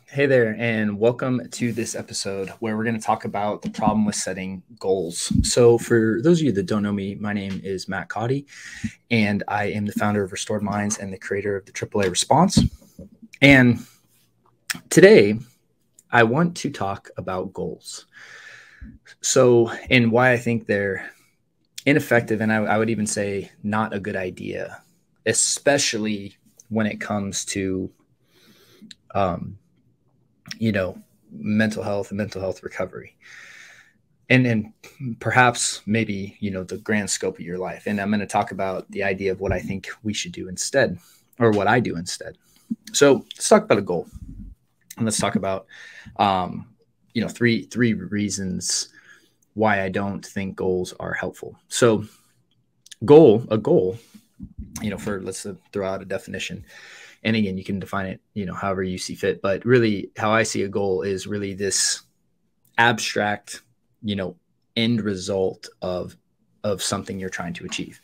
Hey there, and welcome to this episode where we're going to talk about the problem with setting goals. So, for those of you that don't know me, my name is Matt Cotty, and I am the founder of Restored Minds and the creator of the AAA Response. And today, I want to talk about goals. So, and why I think they're ineffective, and I would even say not a good idea, especially when it comes to um, mental health and mental health recovery. And perhaps maybe, the grand scope of your life. And I'm going to talk about the idea of what I think we should do instead, or what I do instead. So let's talk about a goal. And let's talk about, three reasons why I don't think goals are helpful. So a goal, let's throw out a definition. And again, you can define it, however you see fit. But really, how I see a goal is really this abstract, end result of something you're trying to achieve,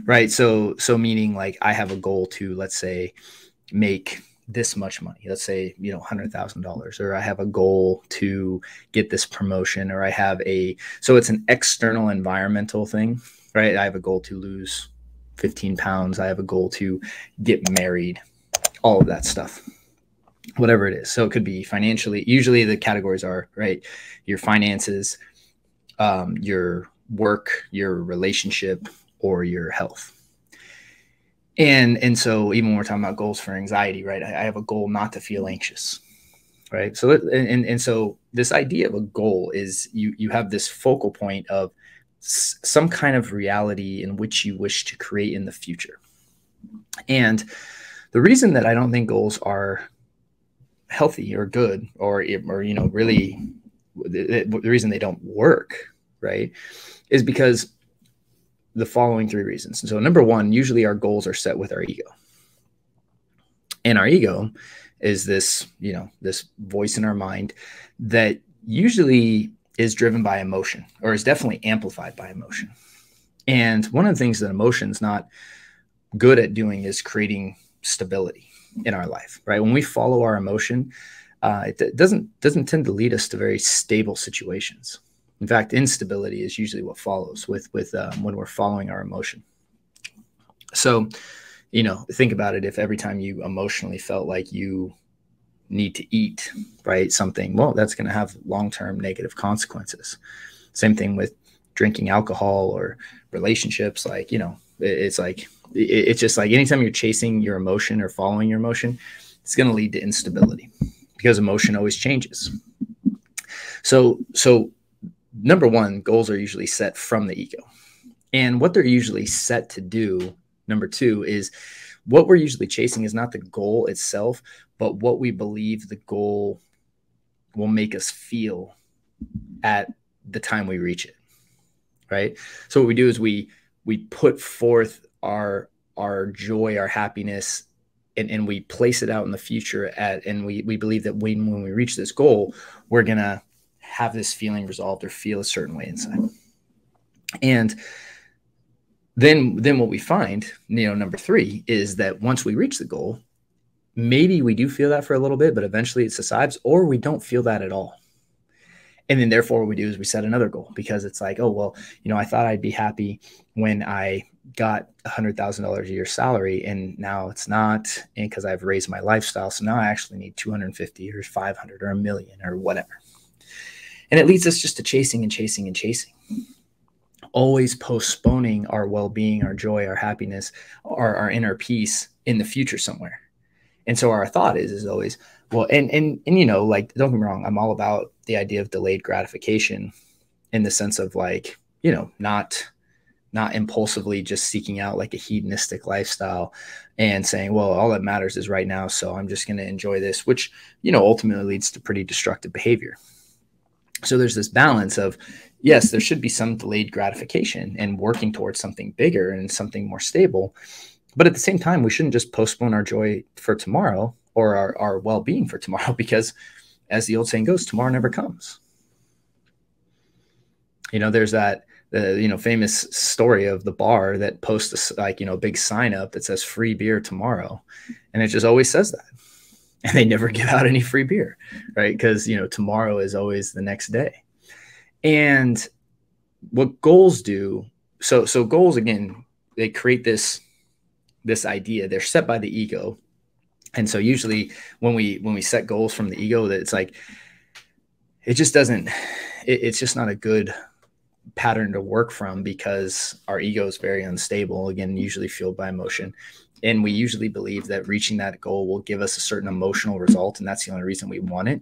right? So meaning like I have a goal to, let's say, make this much money. Let's say, $100,000, or I have a goal to get this promotion, or so it's an external environmental thing, right? I have a goal to lose 15 pounds. I have a goal to get married, all of that stuff, whatever it is. So it could be financially. Usually the categories are, right, your finances, your work, your relationship, or your health. And so even when we're talking about goals for anxiety, right, I have a goal not to feel anxious, right? So and so this idea of a goal is you have this focal point of some kind of reality in which you wish to create in the future. And the reason that I don't think goals are healthy or good, or really the reason they don't work, right, is because the following three reasons. So number one, usually our goals are set with our ego. And our ego is this, this voice in our mind that usually is driven by emotion, or is definitely amplified by emotion. And one of the things that emotion's not good at doing is creating stability in our life, right? When we follow our emotion, it doesn't tend to lead us to very stable situations. In fact, instability is usually what follows with when we're following our emotion. So, think about it. If every time you emotionally felt like you need to eat, right, something, well, that's going to have long-term negative consequences. Same thing with drinking alcohol or relationships. Like, it's just like anytime you're chasing your emotion or following your emotion, it's going to lead to instability because emotion always changes. So number one, goals are usually set from the ego. And what they're usually set to do, number two, is what we're usually chasing is not the goal itself, but what we believe the goal will make us feel at the time we reach it, right? So what we do is we put forth our joy, our happiness, and we place it out in the future and we believe that when we reach this goal, we're going to have this feeling resolved or feel a certain way inside. And then what we find, number three, is that once we reach the goal, maybe we do feel that for a little bit, but eventually it subsides, or we don't feel that at all. And then therefore what we do is we set another goal, because it's like, oh, well, I thought I'd be happy when I got $100,000 a year salary, and now it's not, and because I've raised my lifestyle. So now I actually need 250 or 500 or $1 million or whatever. And it leads us just to chasing and chasing and chasing, always postponing our well-being, our joy, our happiness, our inner peace in the future somewhere. And so our thought is always, well, and like, don't get me wrong, I'm all about the idea of delayed gratification in the sense of like, not impulsively just seeking out like a hedonistic lifestyle and saying, well, all that matters is right now, so I'm just going to enjoy this, which, ultimately leads to pretty destructive behavior. So there's this balance of, yes, there should be some delayed gratification and working towards something bigger and something more stable. But at the same time, we shouldn't just postpone our joy for tomorrow or our well-being for tomorrow, because as the old saying goes, tomorrow never comes. There's that, famous story of the bar that posts a big sign up that says free beer tomorrow. And it just always says that. and they never give out any free beer, right? Because, tomorrow is always the next day. And what goals do, so goals, again, they create this idea. They're set by the ego. And so usually when we set goals from the ego, that it's like, it just doesn't, it's just not a good pattern to work from, because our ego is very unstable, again, usually fueled by emotion. And we usually believe that reaching that goal will give us a certain emotional result, and that's the only reason we want it.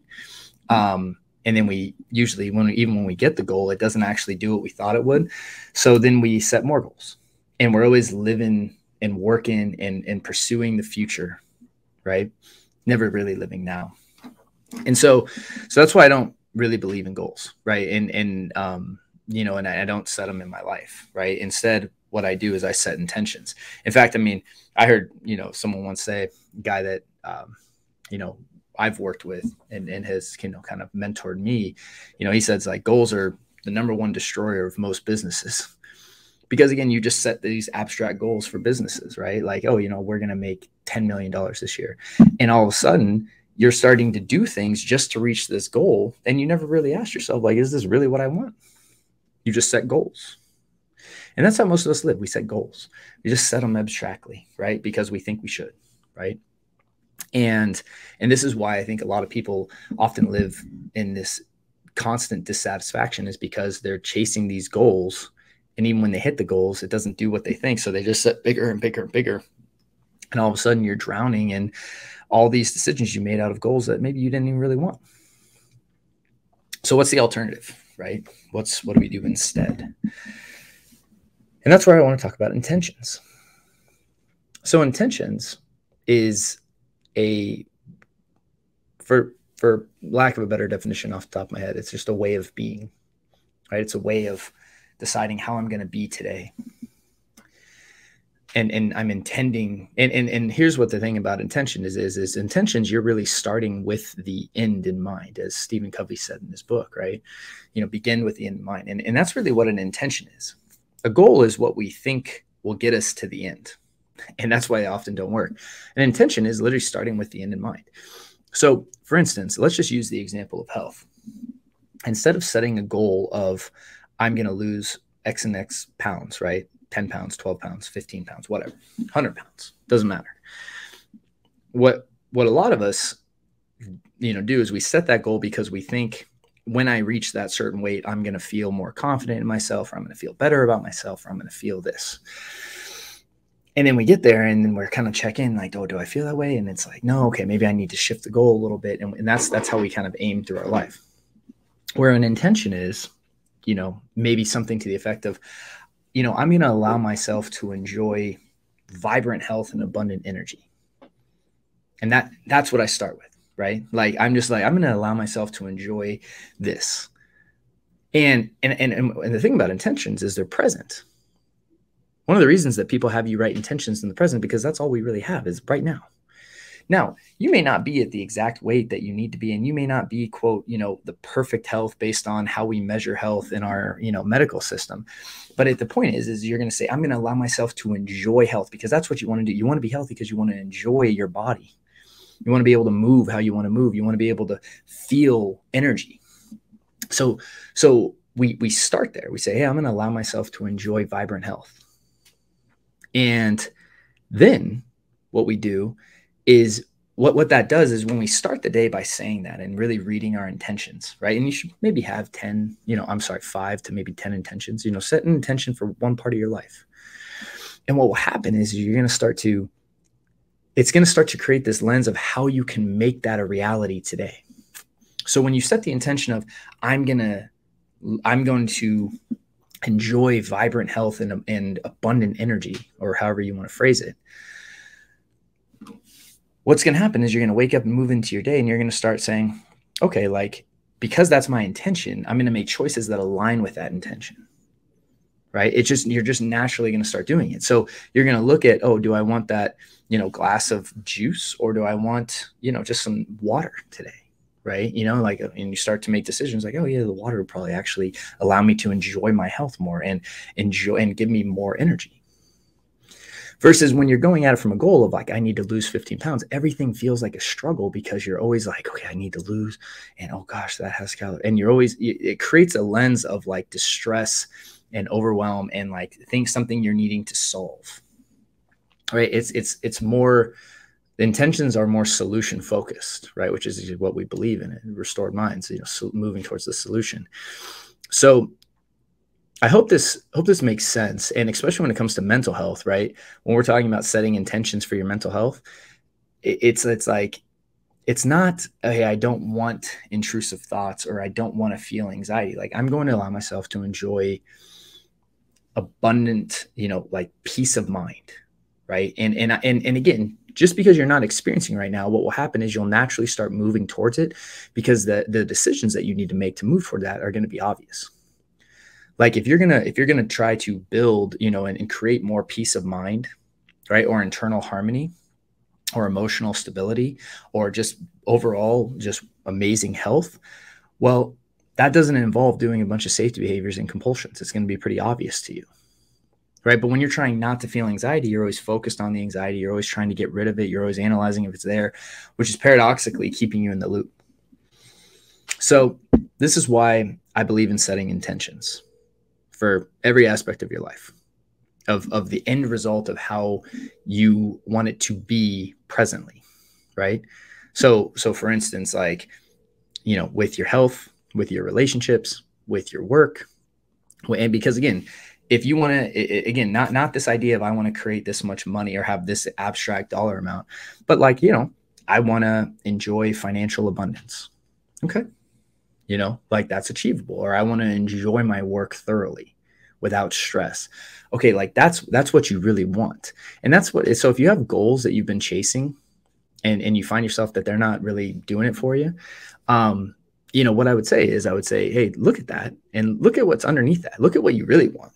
And then we usually, when we get the goal, it doesn't actually do what we thought it would. So then we set more goals, and we're always living and working and pursuing the future, right? Never really living now. And so that's why I don't really believe in goals, right? And I don't set them in my life, right? Instead, what I do is I set intentions. In fact, I heard, someone once say, a guy that, I've worked with and has, kind of mentored me, he says, like, goals are the number one destroyer of most businesses. Because, again, you just set these abstract goals for businesses, right? Like, oh, we're going to make $10 million this year. And all of a sudden, you're starting to do things just to reach this goal. And you never really ask yourself, like, is this really what I want? You just set goals. And that's how most of us live. We set goals. We just set them abstractly, right? Because we think we should, right? And this is why I think a lot of people often live in this constant dissatisfaction, is because they're chasing these goals. And even when they hit the goals, it doesn't do what they think. So they just set bigger and bigger and bigger. And all of a sudden you're drowning in all these decisions you made out of goals that maybe you didn't even really want. So what's the alternative, right? What do we do instead? And that's where I want to talk about intentions. So intentions is for lack of a better definition off the top of my head, it's just a way of being, right? It's a way of deciding how I'm going to be today. And I'm intending, and here's what the thing about intention is intentions, you're really starting with the end in mind, as Stephen Covey said in his book, right? Begin with the end in mind. And that's really what an intention is. A goal is what we think will get us to the end. And that's why they often don't work. An intention is literally starting with the end in mind. So for instance, let's just use the example of health. Instead of setting a goal of, I'm going to lose X and X pounds, right? 10 pounds, 12 pounds, 15 pounds, whatever, 100 pounds, doesn't matter. What a lot of us, do is we set that goal because we think, when I reach that certain weight, I'm going to feel more confident in myself, or I'm going to feel better about myself, or I'm going to feel this. And then we get there and then we're kind of checking, like, oh, do I feel that way? And it's like, no, okay, maybe I need to shift the goal a little bit. And that's how we kind of aim through our life. Where an intention is, maybe something to the effect of, I'm going to allow myself to enjoy vibrant health and abundant energy. And that's what I start with, right? Like, I'm going to allow myself to enjoy this. And the thing about intentions is they're present. One of the reasons that people have you write intentions in the present, because that's all we really have is right now. Now, you may not be at the exact weight that you need to be, and you may not be, quote, the perfect health based on how we measure health in our, medical system. But the point is you're going to say, I'm going to allow myself to enjoy health, because that's what you want to do. You want to be healthy because you want to enjoy your body. You want to be able to move how you want to move. You want to be able to feel energy. So we start there. We say, hey, I'm going to allow myself to enjoy vibrant health. And then what we do is what that does is when we start the day by saying that and really reading our intentions, right? And you should maybe have 5 to maybe 10 intentions, set an intention for one part of your life. And what will happen is it's going to start to create this lens of how you can make that a reality today. So when you set the intention of, I'm going to enjoy vibrant health and abundant energy, or however you want to phrase it, what's going to happen is you're going to wake up and move into your day, and you're going to start saying, okay, like, because that's my intention, I'm going to make choices that align with that intention, right? You're just naturally going to start doing it. So you're going to look at, oh, do I want that, glass of juice, or do I want, just some water today? Right. And you start to make decisions like, oh yeah, the water would probably actually allow me to enjoy my health more and give me more energy. Versus when you're going at it from a goal of like, I need to lose 15 pounds, everything feels like a struggle because you're always like, okay, I need to lose. And oh gosh, that has calories. And you're always, it creates a lens of like distress and overwhelm and like something you're needing to solve, right? It's more, the intentions are more solution focused, right? Which is what we believe in restored minds, so moving towards the solution. So I hope this makes sense. And especially when it comes to mental health, right? When we're talking about setting intentions for your mental health, it's like, it's not, hey, I don't want intrusive thoughts or I don't want to feel anxiety. Like I'm going to allow myself to enjoy abundant, like peace of mind, right? And again, just because you're not experiencing right now, what will happen is you'll naturally start moving towards it because the decisions that you need to make to move toward that are going to be obvious. Like if you're gonna try to build, and create more peace of mind, right, or internal harmony, or emotional stability, or just overall just amazing health, well, that doesn't involve doing a bunch of safety behaviors and compulsions. It's going to be pretty obvious to you, right? But when you're trying not to feel anxiety, you're always focused on the anxiety. You're always trying to get rid of it. You're always analyzing if it's there, which is paradoxically keeping you in the loop. So this is why I believe in setting intentions for every aspect of your life, of the end result of how you want it to be presently, right? So for instance, like, with your health, with your relationships, with your work, and because again, if you want to, again, not this idea of I want to create this much money or have this abstract dollar amount, but like, I want to enjoy financial abundance. Okay. Like that's achievable. Or I want to enjoy my work thoroughly without stress. Okay. Like that's what you really want. And so if you have goals that you've been chasing and you find yourself that they're not really doing it for you, what I would say, hey, look at that and look at what's underneath that. Look at what you really want,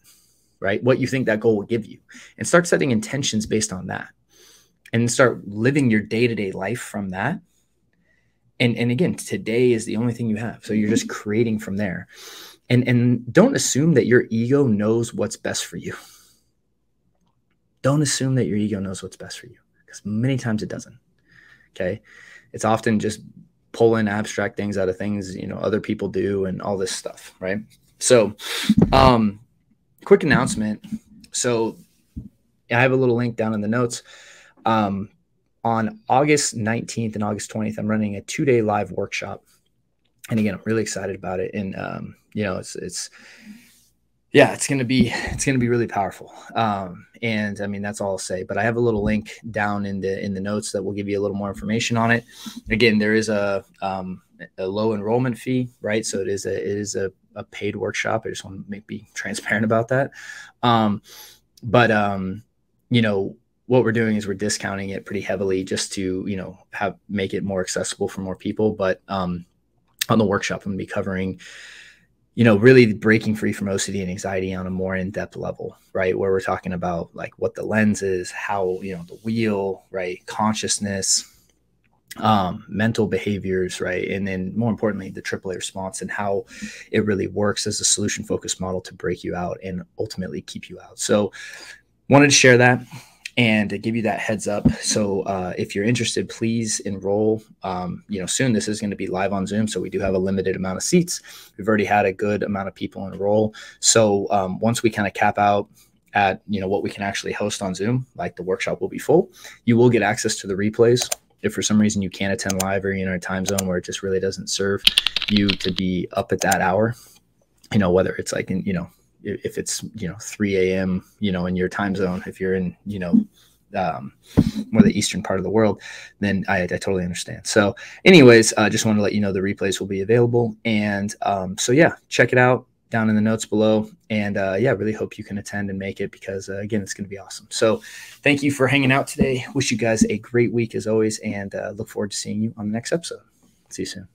right? What you think that goal will give you, and start setting intentions based on that and start living your day-to-day life from that. And again, today is the only thing you have. So you're just creating from there. And don't assume that your ego knows what's best for you. Don't assume that your ego knows what's best for you, because many times it doesn't. Okay. It's often just pulling abstract things out of things, other people do and all this stuff. Right. So, quick announcement. So I have a little link down in the notes. On August 19th and August 20th, I'm running a 2-day live workshop. And again, I'm really excited about it. And, it's going to be really powerful. And I mean, that's all I'll say, but I have a little link down in the notes that will give you a little more information on it. Again, there is a low enrollment fee, right? So it is a paid workshop. I just want to be transparent about that. What we're doing is we're discounting it pretty heavily just to, make it more accessible for more people. But on the workshop, I'm going to be covering, really breaking free from OCD and anxiety on a more in-depth level, right? Where we're talking about like what the lens is, how, the wheel, right? Consciousness, mental behaviors, right? And then more importantly, the AAA response and how it really works as a solution-focused model to break you out and ultimately keep you out. So wanted to share that and to give you that heads up. So if you're interested, please enroll. Soon this is going to be live on Zoom. So we do have a limited amount of seats. We've already had a good amount of people enroll. So once we kind of cap out at, what we can actually host on Zoom, like the workshop will be full, you will get access to the replays. If for some reason you can't attend live or you're in a time zone where it just really doesn't serve you to be up at that hour, whether it's like in, if it's 3 a.m. In your time zone, if you're in more the eastern part of the world, then I totally understand. So anyways, just want to let you know the replays will be available. And so yeah, check it out down in the notes below. And really hope you can attend and make it, because again, it's going to be awesome. So thank you for hanging out today. Wish you guys a great week as always, and look forward to seeing you on the next episode. See you soon.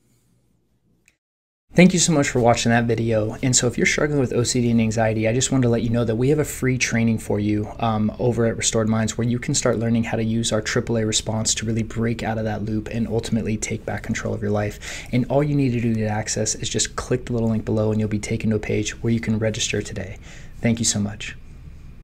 Thank you so much for watching that video. And so if you're struggling with OCD and anxiety, I just wanted to let you know that we have a free training for you over at Restored Minds, where you can start learning how to use our AAA response to really break out of that loop and ultimately take back control of your life. And all you need to do to access is just click the little link below and you'll be taken to a page where you can register today. Thank you so much.